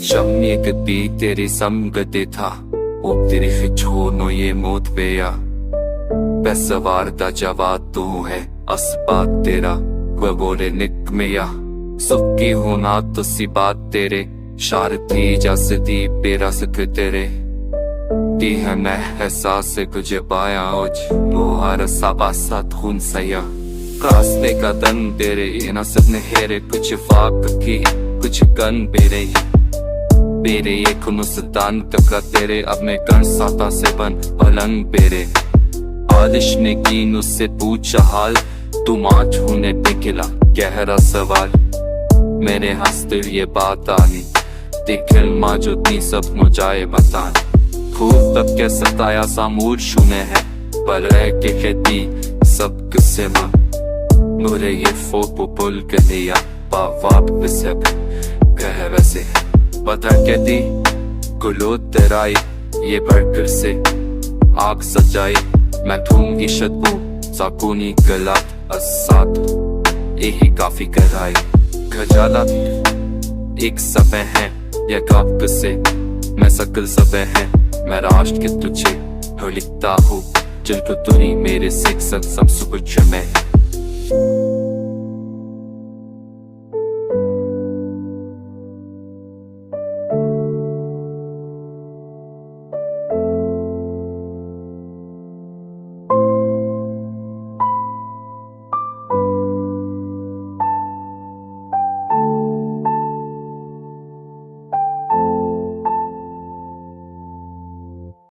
शम्य गति तेरी संगति था ओ तेरी फिचोनो ये मोत पेया पैसवार दा जवाब तू है असबात तेरा वबोरे निकमेया सुखी होना तो सी बात तेरे शारथी जसदी पेरा सक तेरे दी है मैं एहसास से कुछ पाया ओज लोहार साबासा खून सया रास्ते का दन तेरे ये नसब ने हेरे कुछ फाक की कुछ गन बेरे बेरे ये खुनुसतान तका तेरे अब मैं कण साता से बन पलंग बेरे आदिश ने कीन उससे पूछा हाल तुम आज होने टिकला गहरा सवाल मेरे हंसते ये बात आनी दिखल माँ जो ती सब मुझाए बतान खूब तब के सताया सामूर शुने है पर रह के खेती सब किसे मां मुरे ये फोटो पुल के लिया बाप बिसक कह वैसे पता कहती गुलो तेराई ये बढ़कर से आग सजाई मैं ठूंगी शतबू साकुनी गलात असात यही काफी कराई खजाला एक सफ़े हैं ये काप से मैं सकल सफ़े हैं मैं राष्ट्र के तुझे हो लिखता हूँ जिनको तुनी मेरे सिख सब कुछ में